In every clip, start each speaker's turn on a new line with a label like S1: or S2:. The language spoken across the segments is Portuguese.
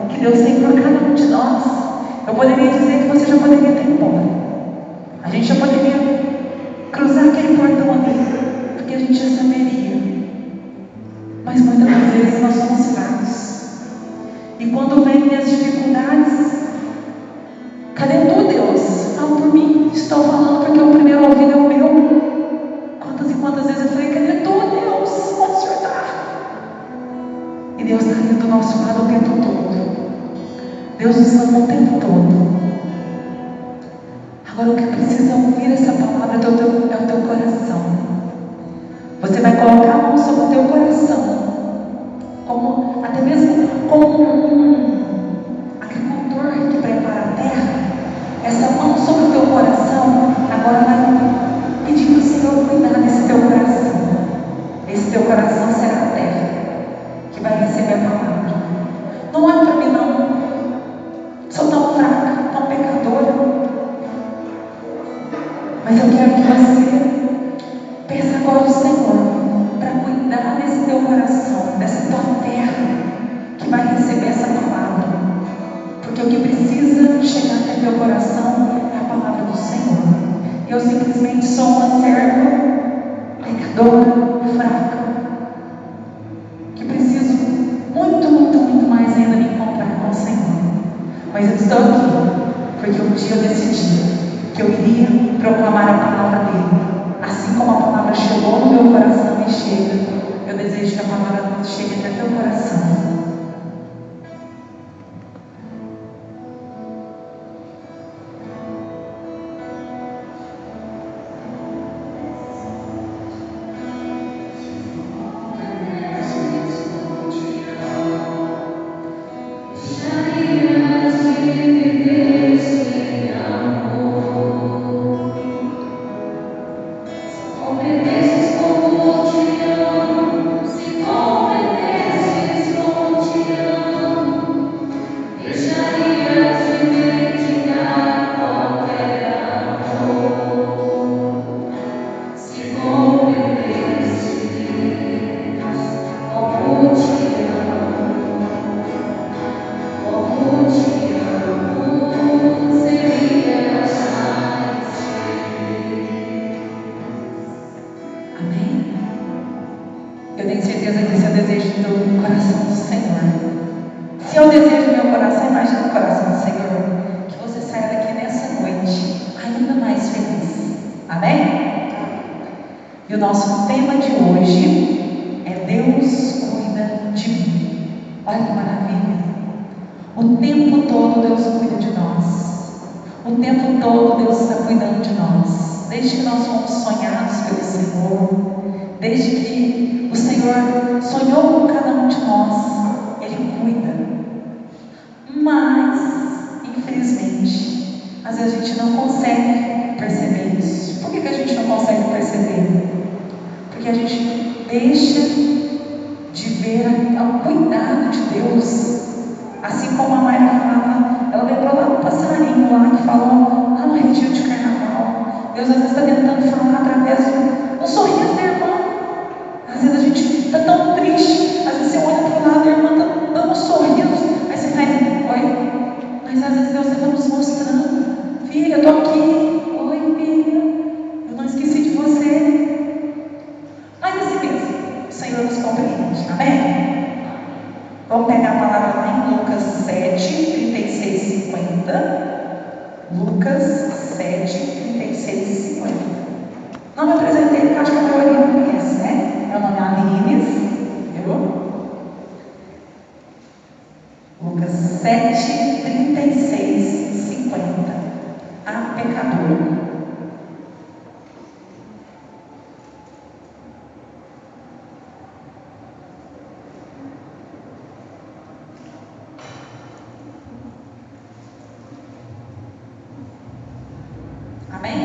S1: que Deus tem por cada um de nós, eu poderia dizer que você já poderia ter ido embora. A gente já poderia cruzar aquele portão ali, porque a gente já saberia. Mas muitas das vezes nós somos fracos. E quando vêm as dificuldades, cadê tu, Deus? Fala por mim. Estou falando porque o primeiro ouvido é o meu. Quantas e quantas vezes eu falei, cadê tu, Deus? Onde o Senhor está? E Deus está ali do nosso lado o tempo todo. Deus nos ama o tempo todo. Agora o que precisa ouvir essa palavra é o teu coração. Você vai colocar a mão sobre o teu coração, até mesmo como um agricultor que prepara a terra. Essa mão sobre o teu coração agora vai pedir para o Senhor cuidar desse teu coração. Esse teu coração será a terra que vai receber a palavra. Não olha para mim não. Sou tão fraca, tão pecadora. Mas eu quero que você peça agora ao Senhor para cuidar desse teu coração, dessa tua terra que vai receber essa palavra. Porque o que precisa chegar até teu coração é a palavra do Senhor. Eu simplesmente sou uma serva, pecadora, fraca, que preciso muito, muito, muito mais ainda me encontrar com o Senhor. Mas eu estou aqui porque um dia eu decidi que eu iria proclamar a palavra dele. Assim como a palavra chegou no meu coração e chega, eu desejo que a palavra chegue até teu coração. Eu tenho certeza que esse é o desejo do coração do Senhor. Se é o desejo do meu coração, imagina o coração do Senhor. Que você saia daqui nessa noite ainda mais feliz. Amém? E o nosso tema de hoje é Deus cuida de mim. Olha que maravilha. O tempo todo Deus cuida de nós. O tempo todo Deus está cuidando de nós. Desde que nós fomos sonhados pelo Senhor. Desde que o Senhor sonhou com cada um de nós, Ele cuida. Mas, infelizmente, às vezes a gente não consegue perceber isso. Por que a gente não consegue perceber? Porque a gente deixa de ver o cuidado de Deus. Assim como a Mayra falava, ela lembrou lá do passarinho lá que falou lá no retiro de carnaval. Deus às vezes está tentando falar através de um sorriso da irmã. Às vezes a gente está tão triste, às vezes você olha para o lado e a irmã está dando um sorriso, aí você faz, oi, mas às vezes Deus está nos mostrando, filha, eu estou aqui, oi filha, eu não esqueci de você, mas assim mesmo, o Senhor nos compreende, amém? Vamos pegar a palavra lá em Lucas 7, 36 e 50, Lucas 7, 36 e 50, não me apresentei porque acho que a maioria não conhece, né? Meu nome é Aline, viu? Lucas 7, 36 e 50. A pecadora. Amém?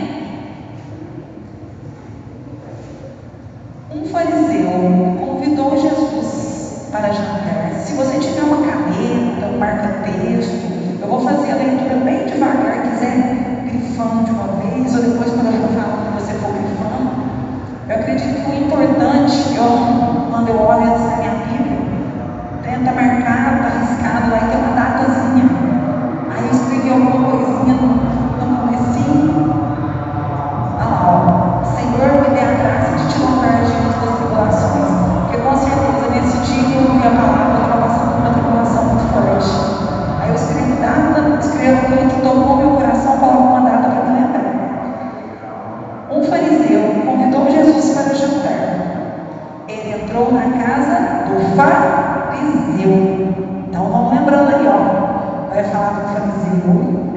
S1: Um fariseu convidou Jesus para jantar. Se você tiver uma caneta, um marca-texto, eu vou fazer a leitura bem devagar, quiser grifando de uma vez, ou depois quando eu for falando, você for grifando. Eu acredito que o importante, quando eu olho antes da minha Bíblia, tenta marcar, está riscado lá e tem uma data fariseu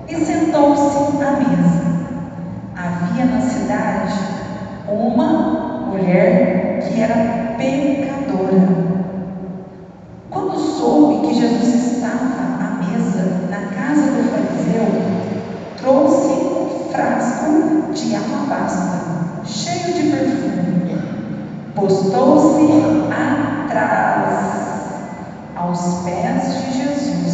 S1: e sentou-se à mesa. Havia na cidade uma mulher que era pecadora. Quando soube que Jesus estava à mesa na casa do fariseu, trouxe um frasco de alabastro cheio de perfume. Postou-se atrás, aos pés de Jesus,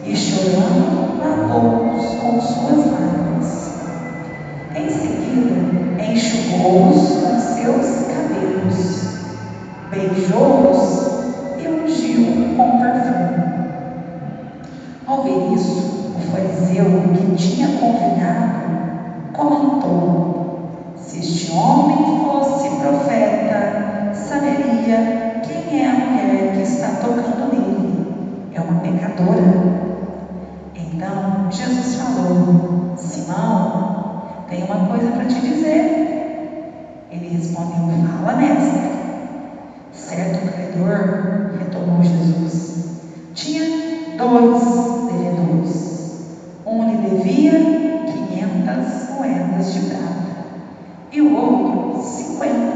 S1: e chorando lavou-os com suas lágrimas. Em seguida, enxugou-os com seus cabelos, beijou-os e ungiu com perfume. Ao ver isso, o fariseu que tinha convidado comentou: se este homem fosse profeta, saberia quem é a mulher que está tocando nele. É uma pecadora. Então Jesus falou: Simão, tenho uma coisa para te dizer. Ele respondeu: fala, mestre. Certo credor, retomou Jesus, tinha 2 devedores. Um lhe devia 500 moedas de prata e o outro 50.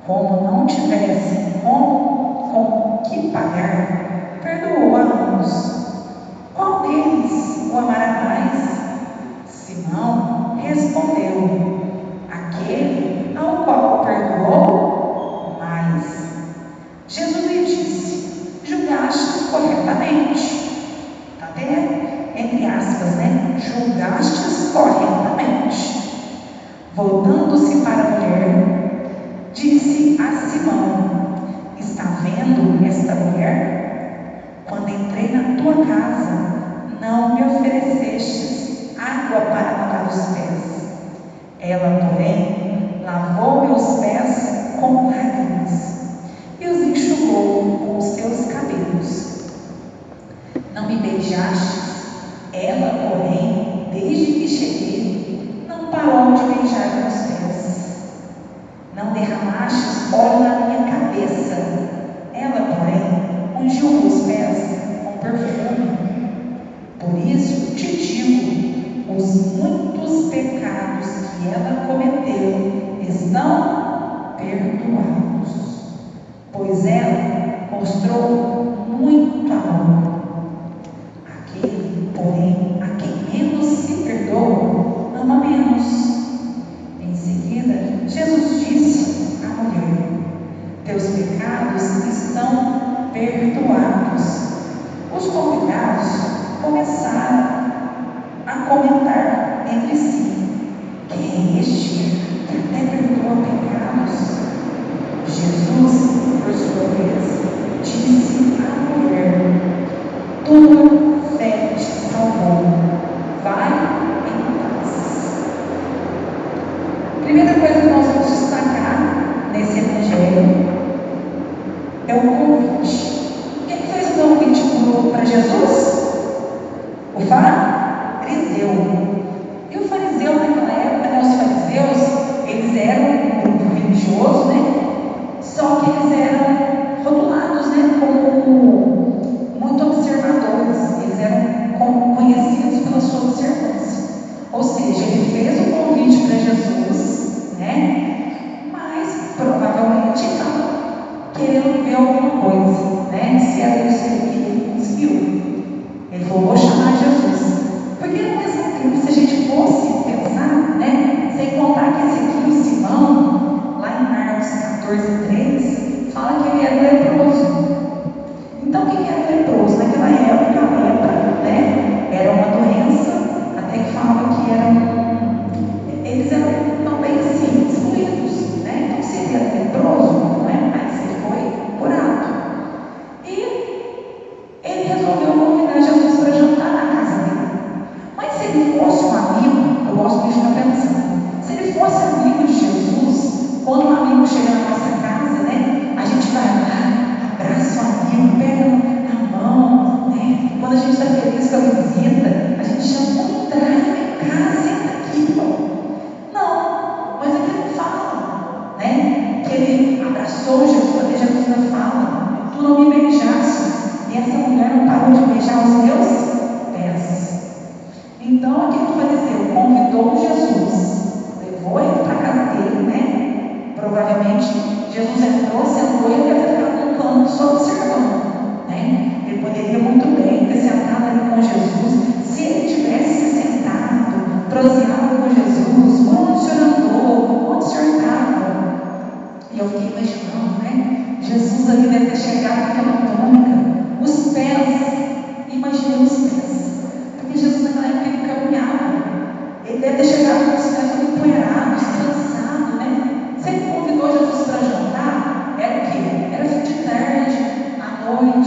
S1: Como não tivessem com que pagar, perdoou a ambos. Qual deles o amará mais? Simão respondeu: aquele ao qual perdoou mais. Jesus lhe disse: julgastes corretamente. Está até entre aspas, né? Julgastes corretamente. Voltando-se para a mulher, disse a Simão: está vendo esta mulher? Quando entrei na tua casa, não me oferecestes água para lavar os pés. Ela, porém, lavou meus pés com lágrimas e os enxugou com os seus cabelos. Não me beijastes? Ela, porém, desde que cheguei, não parou de beijar meus pés. Não derramastes óleo na minha cabeça? Ela, porém, ungiu meus pés com perfume. Por isso te digo, os muitos pecados que ela cometeu estão perdoados, pois ela mostrou muito amor. Aquele, porém, a quem menos se perdoa, ama menos. Em seguida, Jesus disse à mulher: teus pecados estão perdoados. Os convidados começaram a comentar entre si: quem é este que até perdoa pecados? Jesus, por sua vez, disse à mulher: tua fé te salvou. Vai em paz. Primeira coisa que nós vamos destacar nesse evangelho é o convite. Quem fez o convite para Jesus? O fariseu. E o fariseu naquela época, né, os fariseus, eles eram um grupo religioso, né? Só que eles eram rotulados, né, como muito observadores. Eles eram conhecidos pela sua observância. Ou seja, ele fez o convite para Jesus, né? Mas provavelmente estava querendo ver alguma coisa, né? Se era isso que ele conseguiu. Ele falou: vou chamar Jesus. Porque ao mesmo tempo, se a gente fosse pensar, né? Sem contar que esse aqui, o Simão, lá em Marcos 14:3, fala que ele era leproso. Então, o que era leproso? Naquela época, a lepra, né? Era uma doença, até que falava que eles eram também assim, excluídos, né? Então, se ele era leproso, não é mais, ele foi curado. E ele resolveu convidar Jesus para jantar na casa dele. Mas se ele fosse um amigo, eu gosto de ficar pensando, se ele fosse amigo de Jesus, quando um amigo chega na nossa casa, né? A gente vai lá, abraça o amigo, pega na mão, né?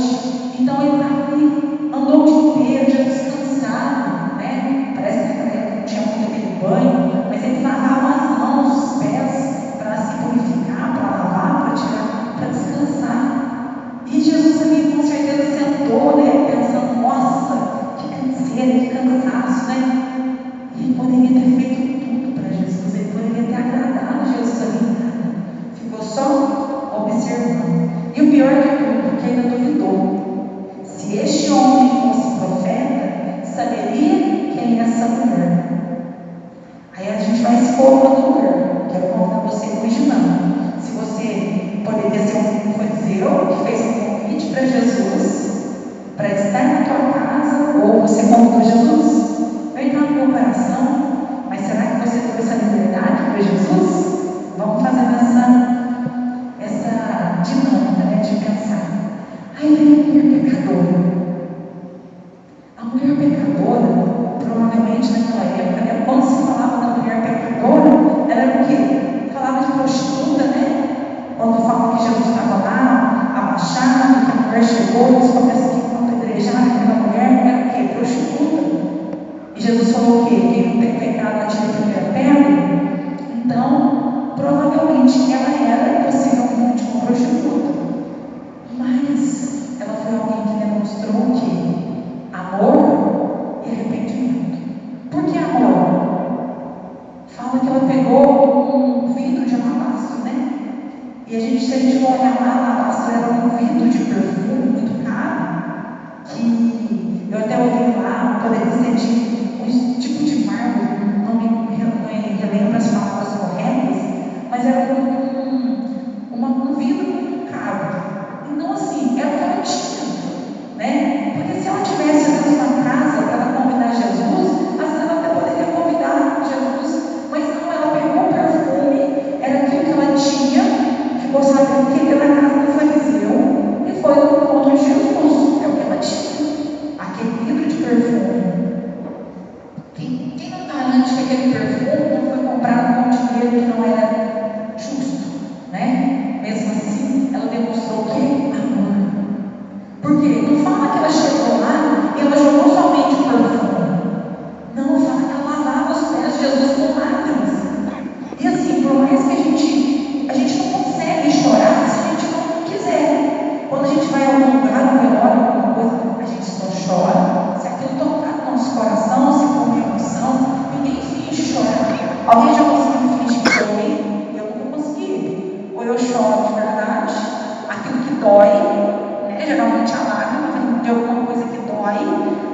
S1: noite. Então ele estava ali, andou o dia inteiro, já descansado, né? Parece que naquela época não tinha muito aquele banho, mas ele lavava as mãos, os pés, para se purificar, para lavar, para tirar, para descansar. E Jesus ali com certeza sentou, né? Pensando, nossa, que canseira, que cansaço, né? E ele poderia ter feito tudo para Jesus, ele poderia ter agradado Jesus ali, nada. Ficou só observando. E o pior de tudo, que ainda duvidou. Se este homem fosse profeta, saberia quem é essa mulher. Aí a gente vai se colocando no lugar. Quero convidar você imaginando. Se você poderia ser um fariseu que fez um convite para Jesus, para estar na tua casa, ou você convidou Jesus. Vai entrar no meu coração, mas será que você deu essa liberdade para Jesus? Vamos fazer essa dinâmica, né, de pensar. Aí vem a mulher pecadora. A mulher pecadora, provavelmente naquela época, né, quando se falava da mulher pecadora, era o quê? Falava de prostituta, né? Quando fala que Jesus estava lá, abaixado, que a mulher chegou, eles começam a apedrejar aquela mulher, era o quê? Prostituta. E Jesus falou o quê? Quem não tem pecado atire a primeira pedra. Então, provavelmente ela era possivelmente uma prostituta. Mas ela foi alguém que demonstrou o quê? Amor e arrependimento. Por que amor? Fala que ela pegou um vidro de alabastro, né? E se a gente for olhar lá, alabastro era um vidro de perfume muito caro, que eu até ouvi lá, poderia ser de um tipo de mármore, não me relembro as palavras corretas, mas era um vidro muito caro. Então, assim, era o que ela tinha, né? Porque se ela tivesse, às vezes, uma casa para ela convidar Jesus, às vezes ela até poderia convidar Jesus, mas não, ela pegou o perfume, era aquilo que ela tinha, ficou sabendo que ia na casa do fariseu e foi no encontro de Jesus, é o que ela tinha, aquele vidro de perfume. Quem não garante que aquele perfume não foi comprado com dinheiro que não era justo, né? Mesmo assim, ela demonstrou o quê? Amor. Porque não fala que ela chegou lá e ela jogou somente o perfume. Não, fala que ela lavava os pés de Jesus com lágrimas. E assim, por mais que a gente não consegue chorar se a gente não quiser. Quando a gente vai a algum lugar, no velório, alguma coisa, a gente só chora se aquilo tocar no nosso coração, se for uma emoção. Ninguém finge chorar. Alguém já conseguiu fingir que chorei? Eu nunca consegui. Ou eu choro de verdade, aquilo que dói, né? Geralmente a lágrima vem de alguma coisa que dói,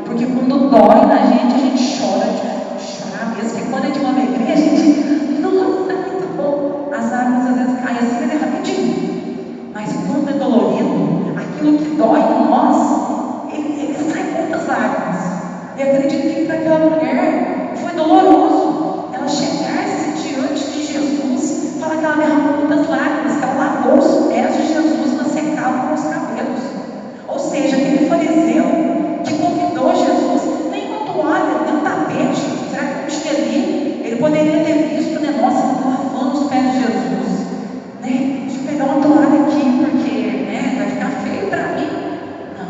S1: porque quando dói na gente, a gente chora de chorar mesmo. Porque quando é de uma alegria, a gente, nossa, é muito bom. As lágrimas às vezes caem assim, mas é rapidinho. Mas quando é dolorido, aquilo que dói em nós, ele sai muitas lágrimas. E acredito que para aquela mulher foi doloroso ela chegar-se diante de Jesus, falar que ela derramou muitas lágrimas, que ela lavou os pés de Jesus, ela secava com os cabelos. Ou seja, aquele fariseu que convidou Jesus, nem uma toalha, nem um tapete, será que não tinha ali? Ele poderia ter visto, né? Nossa, ela está lavando os pés de Jesus, né? Deixa eu pegar uma toalha aqui, porque, né, vai ficar feio para mim. Não,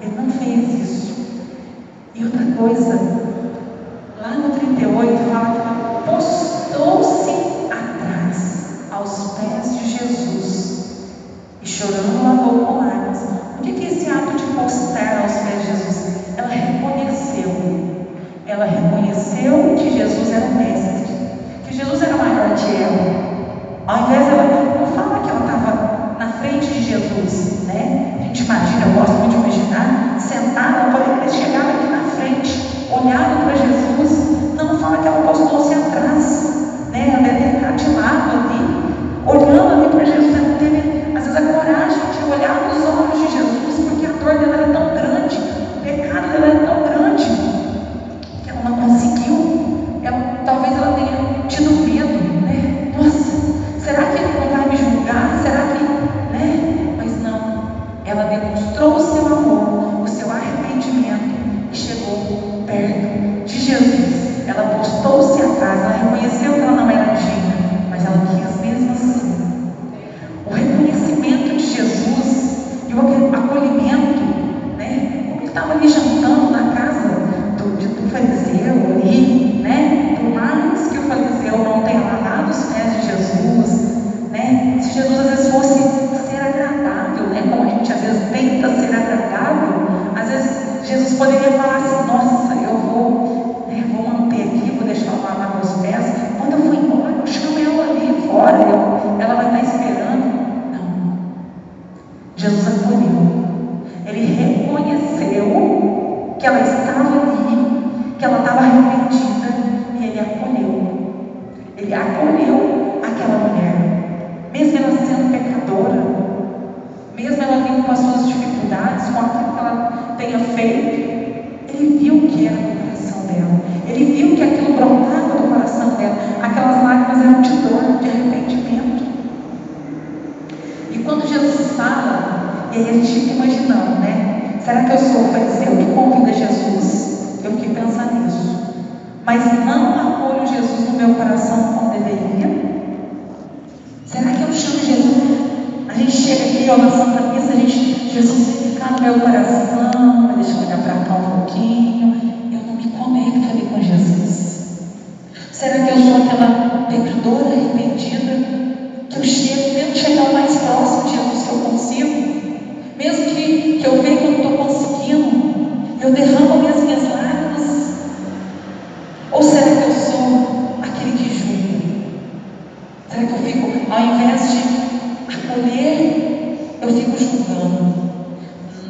S1: ele não fez isso. E outra coisa, lá no 38 fala que ela postou-se atrás, aos pés de Jesus, e chorando lavou com lágrimas. O que é esse ato de postar aos pés de Jesus? Ela reconheceu que Jesus era o mestre, que Jesus era maior que ela. Ao invés dela, não fala que ela estava na frente de Jesus, né? A gente imagina, eu gosto muito de imaginar, sentada, ela poderia ter chegado aqui na frente, olhado para Jesus. Não fala que ela postou-se atrás, né? Ela deve ter ficado de lado ali, olhando ali para Jesus. Ela não teve, às vezes, a coragem de olhar nos olhos de Jesus, porque a dor dela era tão grande, o pecado dela era tão grande, que ela não conseguiu. Talvez ela tenha tido medo, né? Nossa, será que ele não vai me julgar? Será que, né? Mas não, ela demonstrou o seu amor estava ali jantando na casa do fariseu ali, né? Por mais que o fariseu não tenha lavado os pés de Jesus, né? Se Jesus às vezes fosse ser agradável, né? Como a gente às vezes tenta ser agradável, às vezes Jesus poderia falar assim: nossa, eu vou, né, vou manter aqui, vou deixar ela lavar meus pés. Quando eu for embora, eu chamo ela ali fora, ela vai estar esperando. Não. Jesus acolheu. Ele reconheceu que ela estava ali, que ela estava arrependida, e ele acolheu. Ele acolheu aquela mulher, mesmo ela sendo pecadora, mesmo ela vindo com as suas dificuldades, com aquilo que ela tenha feito. Ele viu o que era no coração dela, ele viu que aquilo brotava do coração dela, aquelas lágrimas eram de dor, de arrependimento. E quando Jesus fala, e aí a gente fica imaginando, né? Será que eu sou o fariseu que convida Jesus? Eu fiquei pensando nisso. Mas não acolho Jesus no meu coração como deveria? Será que eu chamo Jesus? A gente chega aqui, ó, na Santa Missa, Jesus vai ficar no meu coração, deixa eu olhar para cá um pouquinho. Eu não me conecto ali com Jesus. Será que eu sou aquela pecadora arrependida que eu chego, tento chegar o mais próximo de Jesus que eu consigo? Mesmo que eu veja que eu não estou conseguindo, eu derramo as minhas lágrimas? Ou será que eu sou aquele que julga? Será que eu fico, ao invés de acolher, eu fico julgando?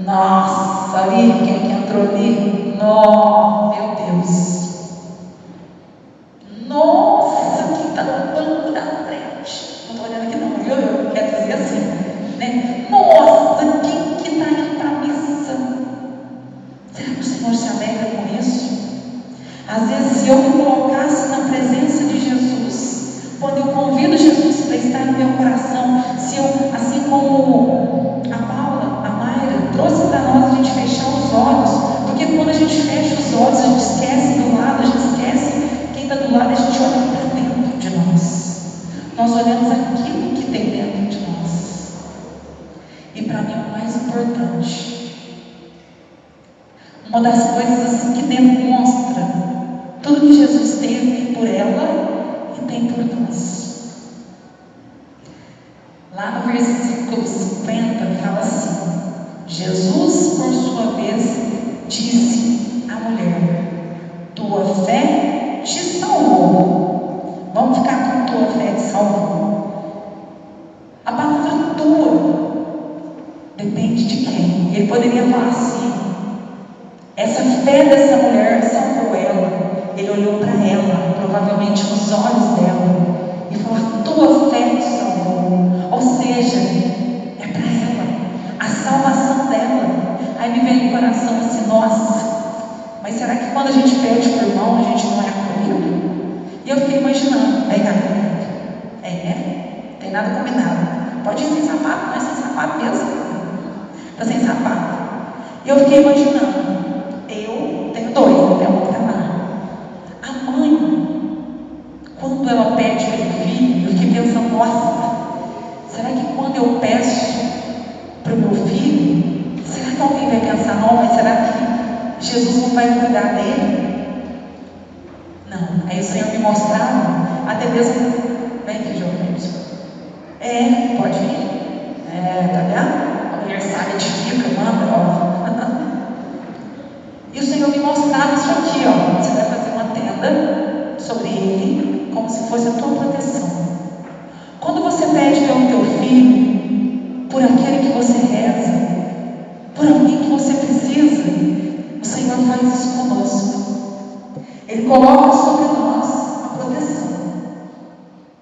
S1: Nossa, ali, quem entrou ali? Nossa, meu Deus. Nossa, quem está no banco da frente? Não estou olhando aqui não, viu? Eu quero dizer assim, né? Nossa, quem está indo para a missa? Será que o Senhor se alegra com isso? Às vezes, se eu me colocasse na presença de Jesus, quando eu convido Jesus para estar no meu coração, se eu, assim como a Paula, a Mayra, trouxe para nós a gente fechar os olhos, porque quando a gente fecha os olhos, a gente esquece do lado, a gente esquece quem está do lado, a gente olha para dentro de nós. Nós olhamos aquilo que tem dentro de nós. E para mim, o mais importante, uma das coisas assim que demonstra tudo que Jesus teve por ela e tem por nós. Lá no versículo 50 fala assim: Jesus, por sua vez, disse à mulher: tua fé te salvou. Vamos ficar com tua fé te salvou. A palavra tua depende de quem? Ele poderia falar assim: essa fé dessa mulher salvou ela. Ele olhou para ela, provavelmente nos olhos dela, e falou: tua fé te salvou. Ou seja, é para ela, a salvação dela. Aí me veio no coração assim: nossa, mas será que quando a gente pede por irmão, a gente não é acolhido? E eu fiquei imaginando: vem cá, tem nada combinado, pode ir sem sapato, não é sem sapato mesmo, está sem sapato. E eu fiquei imaginando, eu tenho dois, eu tenho um que está lá. A mãe, quando ela pede pelo filho, eu fiquei pensando: nossa, será que quando eu peço para o meu filho, será que alguém vai pensar: não, mas será que Jesus não vai cuidar dele? Não. Aí o Senhor me mostrava, até mesmo, vem aqui, João, pode vir. Tá vendo? A mulher sai, edifica, manda, ó. E o Senhor me mostrava isso aqui, ó. Você vai fazer uma tenda sobre ele, como se fosse a tua proteção. Quando você pede pelo teu filho, por aquele que você reza, por alguém que você precisa, o Senhor faz isso conosco. Ele coloca sobre nós a proteção.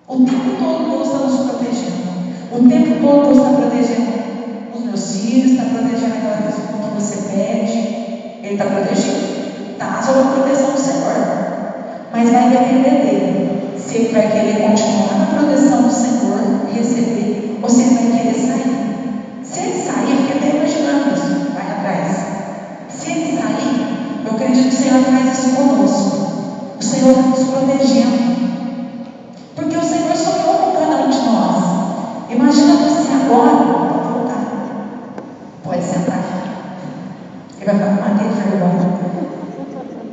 S1: O tempo todo Deus está nos protegendo. O tempo todo Deus está protegendo os meus filhos, está protegendo aquela pessoa que você pede. Ele está protegido. Está sob a proteção do Senhor. Mas vai depender dele. Se ele vai querer continuar na proteção do Senhor, receber, ou se ele vai querer sair. Se ele sair, eu fiquei até imaginando isso, vai atrás. Se ele sair, eu acredito que o Senhor faz isso conosco. O Senhor está nos protegendo. Porque o Senhor sonhou com cada um de nós. Imagina você agora, pode voltar. Pode sentar. Ele vai falar, matei de vergonha.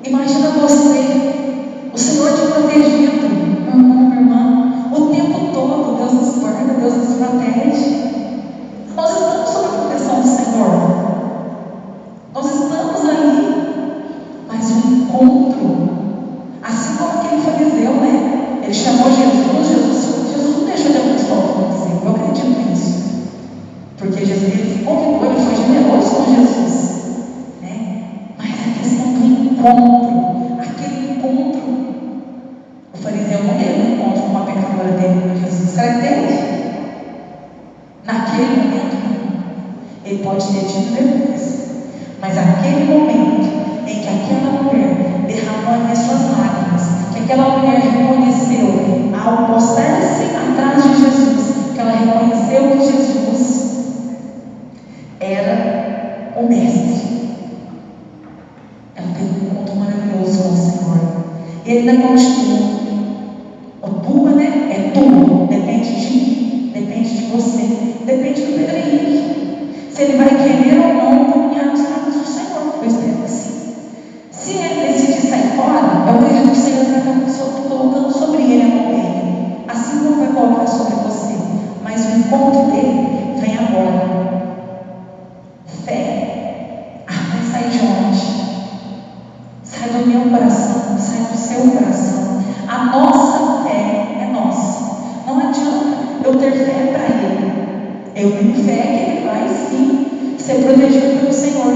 S1: Imagina você, o Senhor te protegendo, meu irmão, minha irmã, o tempo todo. Deus nos guarda, Deus nos protege. Nós estamos sob a proteção do Senhor. Nós estamos ali. Mas o encontro, assim como aquele fariseu, né? Ele chamou Jesus não deixou de abençoar o fariseu. Eu acredito nisso. Porque Jesus, ele convidou, ele foi generoso com Jesus, né? Mas a questão do encontro, aquele encontro, o fariseu não teve um encontro com uma pecadora dele com Jesus. Será que teve? Naquele momento, não. Ele pode ter tido depois, mas aquele momento em que aquela mulher derramou as suas lágrimas, que aquela mulher reconheceu, ao postar-se atrás de Jesus, que ela reconheceu que Jesus era o mestre. Ela teve um encontro maravilhoso com o Senhor. E ele ainda continua. Tua, né? É tua. Depende de mim. Depende de você. Depende do Pedro Henrique. Se ele vai querer ou não caminhar nos caminhos do Senhor. Eu espero que sim. Se ele decidir sair fora, eu acredito que o Senhor vai estar colocando sobre ele a mão dele. Assim como vai colocar sobre você. Mas o encontro dele vem agora. Fé. Vai sair de onde? Sai do meu coração, sai do seu coração. A nossa fé é nossa. Não adianta eu ter fé para ele. Eu tenho fé que ele vai sim ser protegido pelo Senhor.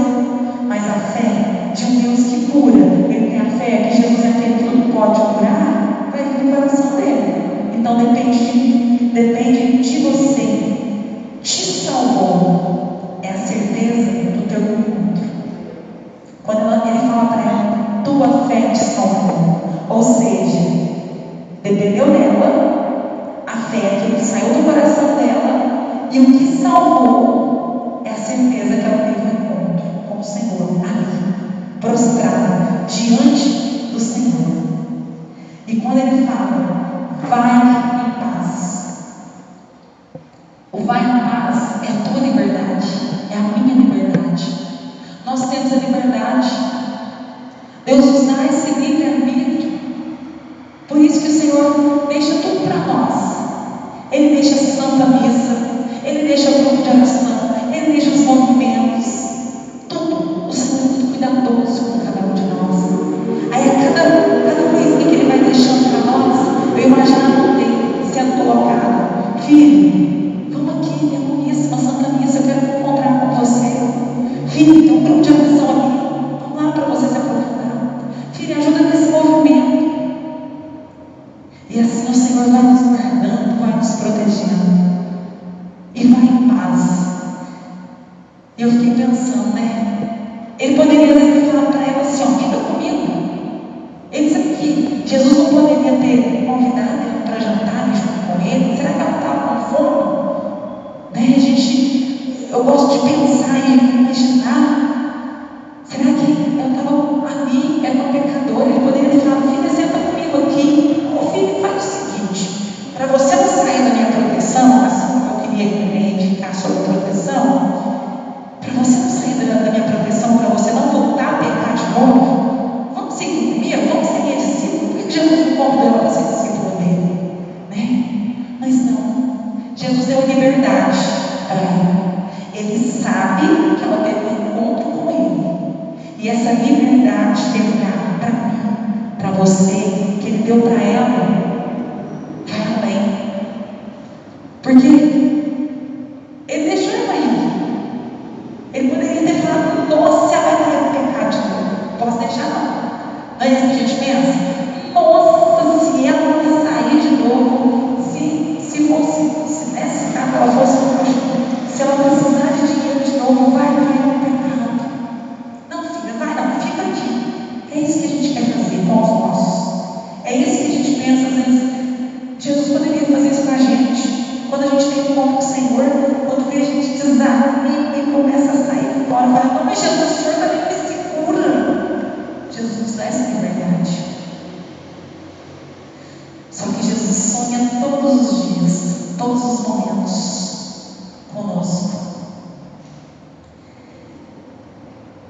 S1: Mas a fé de um Deus que cura, ele tem a fé que Jesus é aquele que tudo pode curar, vai vir no coração dele. Então depende de mim, depende de você. Te salvou. É a certeza do teu encontro. Quando ele fala para ela, tua fé te salvou. Ou seja, dependeu dela, a fé que saiu do coração dela, e o que salvou é a certeza que ela teve um encontro com o Senhor, ali, prostrada, diante do Senhor. E quando ele fala, vai em paz. O vai em paz é a tua liberdade, é a minha liberdade. Nós temos a liberdade. Deus nos dá esse livre-arbítrio. Por isso que o Senhor deixa tudo para nós. Ele deixa a Santa Missa, Ele deixa o grupo de oração, Ele deixa os movimentos, tudo. O Senhor é muito cuidadoso com cada um de nós. Aí cada coisinha que Ele vai deixando para nós, eu imagino a mão dele sendo colocada. Filho, vamos aqui, minha missa, Santa Missa, eu quero me encontrar com você. Filho, tem um grupo de oração ali, vamos lá para você se aprofundar. Filho, ajuda nesse movimento. E assim o Senhor vai nos guardando, vai nos protegendo. E vai em paz. E eu fiquei pensando, né? Ele poderia ter falado para ela assim, ó, fica comigo. Ele disse que Jesus não poderia ter convidado ela para jantar junto com ele. Será que ela estava com fome? Né? Eu gosto de pensar e imaginar. Será que ela estava ali, era uma pecadora? Ele poderia ter falado, filha, senta comigo aqui. Ô filho, faz o seguinte, para você não sair da minha proteção, assim como eu queria indicar sobre proteção, para você não sair da minha proteção, para você não voltar a pecar de novo, vamos seguir comigo, vamos ser minha discípula. Por que Jesus não convidou ela para ser discípula dele? Né? Mas não, Jesus deu liberdade para ela. Ele sabe que ela teve um encontro com ele. E essa liberdade que ele dá para mim, para você, que ele deu para ela, vai além. Porque ele deixou ela ir. Ele poderia ter falado, nossa, ela vai ter pecado de novo. Posso deixar não. Não é isso que a gente pensa? Nossa, se ela sair de novo, se fosse, né, se ela fosse, se ela precisar de dinheiro de novo, vai cair no pecado. Não, filha, vai não, fica aqui. É isso que a gente quer fazer com os nossos. É isso que a gente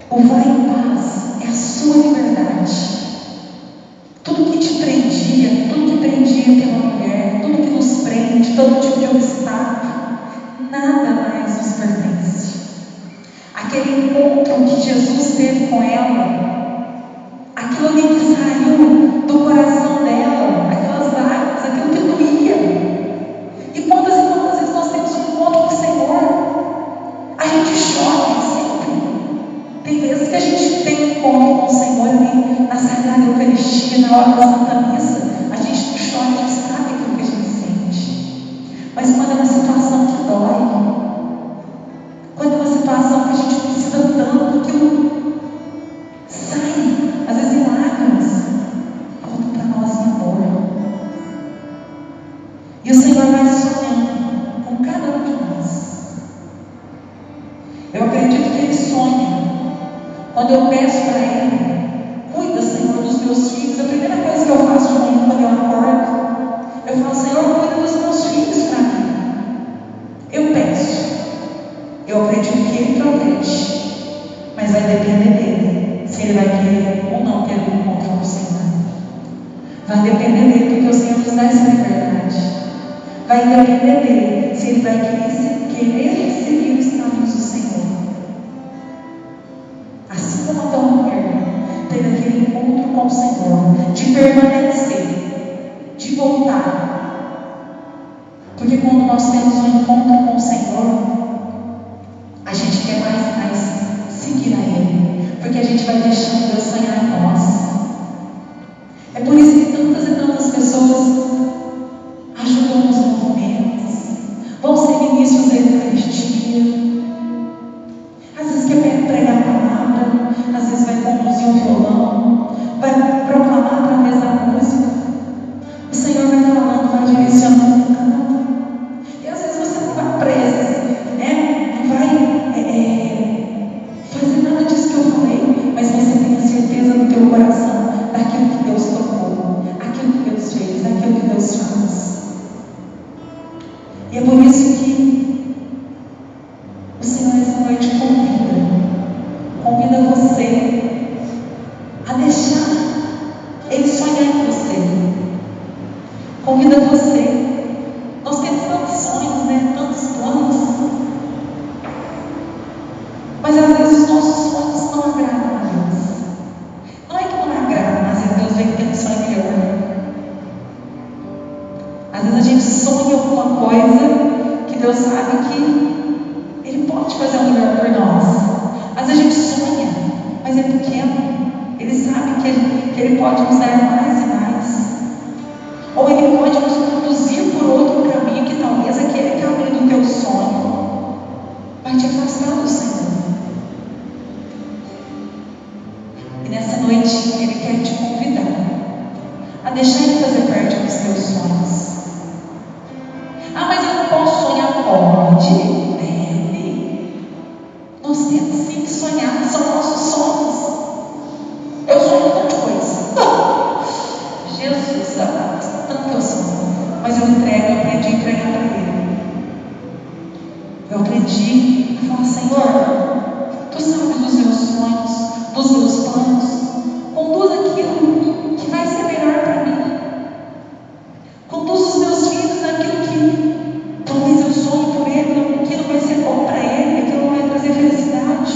S1: O vai em paz é a sua liberdade. Tudo que te prendia, tudo que prendia aquela mulher, tudo que nos prende, todo tipo de obstáculo, nada mais nos pertence. Aquele encontro que Jesus teve com ela, aquilo ali que saiu do coração dela, aquelas lágrimas, aquilo que doía. E quantas e quantas vezes nós temos um encontro com o Senhor, a gente chora sempre. Tem vezes que a gente tem um encontro com o Senhor ali na Sagrada Eucaristia, na hora da Santa Missa, a gente não chora, a gente sabe aquilo que a gente sente. Mas quando é uma situação que dói, quando é uma situação que a gente precisa tanto, aquilo sai, às vezes em lágrimas, volta para nós em amor. E o Senhor vai sonhando com cada um de nós. Eu acredito que Ele sonha. Quando eu peço para Ele, cuida, Senhor, dos meus filhos, a primeira coisa que eu faço de manhã quando eu acordo, eu falo, Senhor, cuida dos meus filhos para mim. Eu peço. Eu acredito que Ele protege, mas vai depender dele, se Ele vai querer ou não ter um encontro com o Senhor. Vai depender dele, porque o Senhor nos dá essa liberdade. Vai depender dele, se Ele vai querer seguir os caminhos do Senhor. Assim como aquela mulher teve aquele encontro com o Senhor, de permanecer, de voltar. Porque quando nós temos um encontro com o Senhor, a gente quer mais seguir a Ele, porque a gente vai deixando Deus sonhar em nós. É por isso que tantas e tantas pessoas ajudam nos movimentos, vão ser ministros da Eucaristia, às vezes quer pregar a palavra, às vezes vai conduzir um violão, vai proclamar através da música. O Senhor vai falando, vai direcionando o canto. E às vezes você não vai preso, né? Não vai fazer nada disso que eu falei, mas você tem a certeza no teu coração daquilo que Deus tocou, aquilo que Deus fez, aquilo que Deus faz. E é por isso que o Senhor essa noite convida você a deixar Ele sonhar em você. Convida você. Nós temos tantos sonhos, né? Tantos planos. Mas às vezes os nossos sonhos não agradam a Deus. Não é que não agradam, às vezes Deus vem ter um sonho melhor. Às vezes a gente sonha alguma coisa que Deus sabe que Ele pode fazer o melhor por nós. Às vezes a gente sonha, mas é pequeno. Ele sabe que Ele pode nos dar mais e mais. Ou Ele pode nos conduzir por outro caminho, que talvez aquele caminho do teu sonho vai te afastar do Senhor. E nessa noite Ele quer te convidar a deixar Ele fazer parte dos teus sonhos. Ah, mas eu não posso sonhar. Pode, deve. Nós temos sim que sonhar, são nossos sonhos. Eu sonho tanta coisa. Jesus amado, tanto que eu sonho. Mas eu aprendi a entregar para Ele. Eu aprendi a falar, Senhor, Tu sabes dos meus sonhos, dos meus planos. Conduz aquilo que vai ser melhor para mim. Conduz os meus filhos naquilo que talvez eu sonhe por ele, aquilo vai ser bom para ele, aquilo não vai trazer felicidade.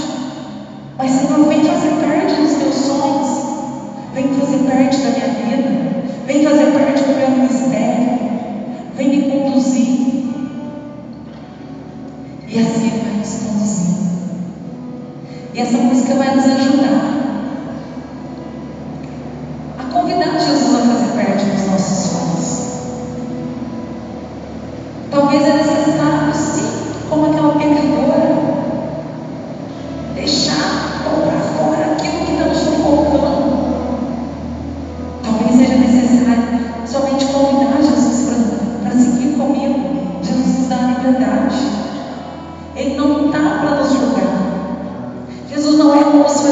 S1: Mas Senhor, vem fazer parte dos meus sonhos, vem fazer parte da minha vida, vem fazer parte do meu ministério, vem me conduzir. E assim Ele vai nos conduzir. E essa música vai nos ajudar a convidar Jesus a fazer parte dos nossos sonhos. Talvez é necessário, sim, como aquela pecadora, deixar colocar fora aquilo que está nos sufocando. Talvez seja necessário somente convidar Jesus para seguir comigo. Jesus nos dá a liberdade. Ele não está para nos julgar. Jesus não é como se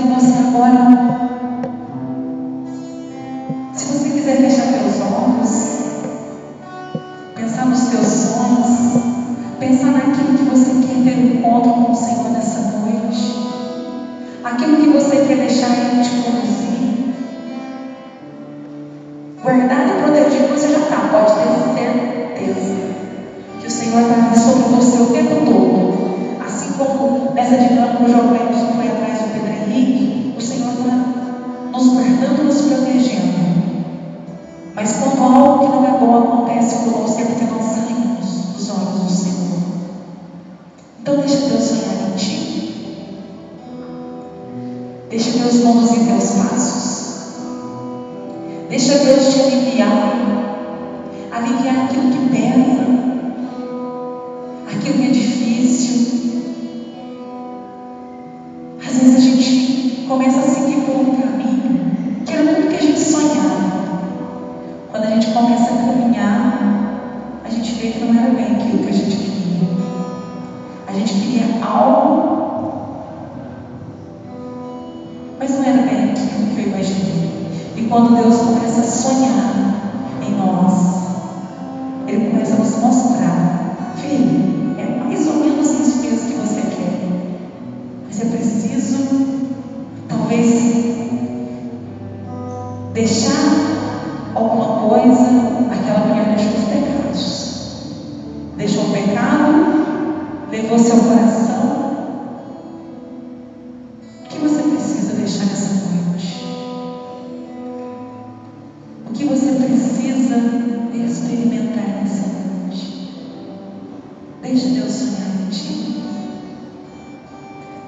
S1: convido você agora, se você quiser fechar teus olhos, pensar nos teus sonhos, pensar naquilo que você quer ter um encontro com o Senhor nessa noite, aquilo que você quer deixar Ele te conduzir, guardado e protegido você já está, pode ter certeza que o Senhor está ali sobre você o tempo todo. Assim como nessa dinâmica o João Cleison foi atrás do Pedro Henrique, o Senhor está nos guardando, nos protegendo. Mas quando algo que não é bom acontece conosco, é porque nós saímos dos olhos do Senhor. Então deixa Deus sonhar em ti. Deixa Deus conduzir teus passos. Deixa Deus te aliviar aquilo que pesa, aquilo que é difícil. Às vezes a gente começa a seguir por um caminho que era tudo que a gente sonhava. Quando a gente começa a caminhar, a gente vê que não era bem aquilo que a gente queria. A gente queria algo, mas não era bem aquilo que eu imaginei. E quando Deus começa a sonhar em nós, Ele começa a nos mostrar: filho, é mais ou menos isso mesmo que você quer, mas é preciso, talvez, deixar alguma coisa. Aquela mulher deixou os pecados, deixou o pecado, levou seu coração. O que você precisa deixar nessa noite? O que você precisa experimentar nessa noite? Deixa Deus sonhar em ti.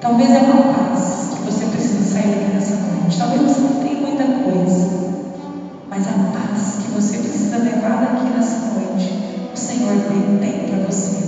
S1: Talvez é uma paz que você precisa sair daqui nessa noite. Talvez você não tenha muita coisa, mas a paz que você precisa levar daqui nessa noite, o Senhor tem para você.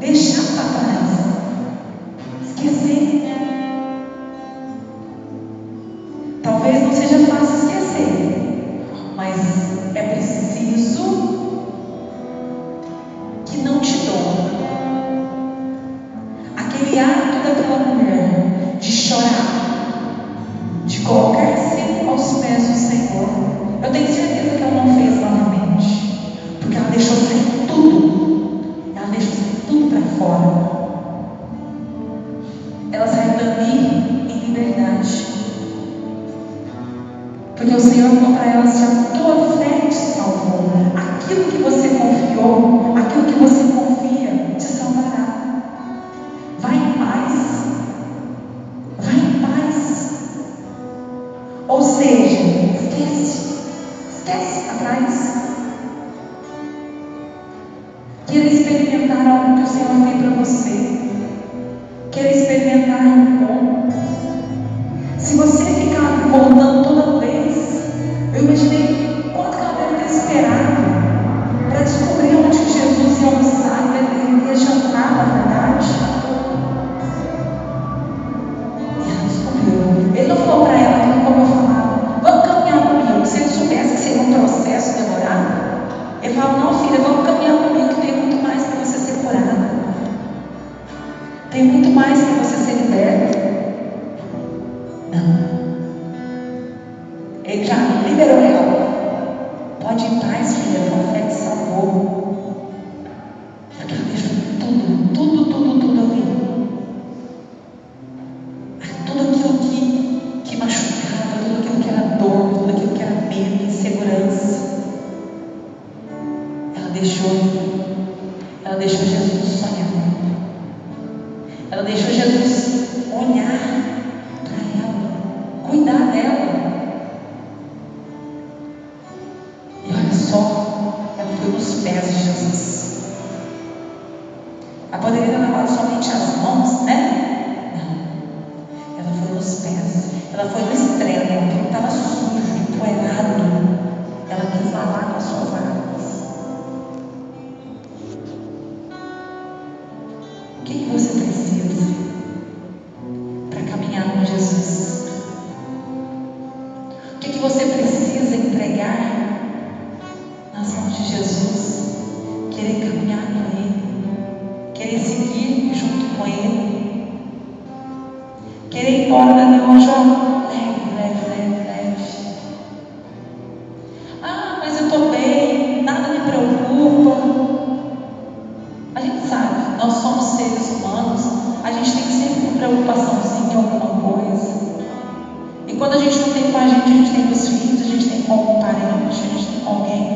S1: deixar para trás, esquecer. Talvez não seja fácil esquecer, mas é preciso que não te doa. Aquele ato daquela mulher de chorar, de colocar-se aos pés do Senhor, eu tenho certeza que ela não fez novamente, porque ela deixou sair tudo. Ela deixou sair tudo para fora. Ela saiu dali em liberdade, porque o Senhor falou para ela: se a tua fé te salvou, aquilo que você confiou, aquilo que você confia, te salvará. Vai em paz. Vai em paz. Ou seja, esquece atrás. Queira experimentar algo que o Senhor tem para você. Queira experimentar algo bom. Se você ficar voltando toda vez, eu imaginei quanto que ela deve ter esperado para descobrir onde que Jesus ia almoçar, ia jantar, na verdade. E ela descobriu. Ele não falou para ela, como eu falava: vamos caminhar comigo. Se ele soubesse que seria um processo demorado, ele falava: não, filha, vamos caminhar comigo, que tem muito mais para você ser curada. Tem muito mais para você ser liberta. Não. Ele já liberou ela. Pode ir em paz, filha, tua fé te salvou. Porque ela deixou tudo ali. Tudo aquilo que machucava, tudo aquilo que era dor, tudo aquilo que era medo, insegurança. Ela deixou Jesus sonhar. Ela deixou Jesus olhar para ela, cuidar dela. E olha só, ela foi nos pés de Jesus. Ela poderia ter lavado somente as mãos, né? Não. Ela foi nos pés. Ela foi no extremo, porque estava sujo, empoeirado. Ela quis lavar com as suas águas. O que você precisa para caminhar com Jesus? O que você precisa entregar nas mãos de Jesus? Querer caminhar com Ele, querer seguir junto com Ele, querer ir embora dali hoje, ó, leve. Ah, mas eu estou bem, nada me preocupa. A gente sabe, nós somos seres humanos, a gente tem sempre uma preocupaçãozinha em alguma coisa. E quando a gente não tem com a gente tem com os filhos, a gente tem com algum parente, a gente tem com alguém.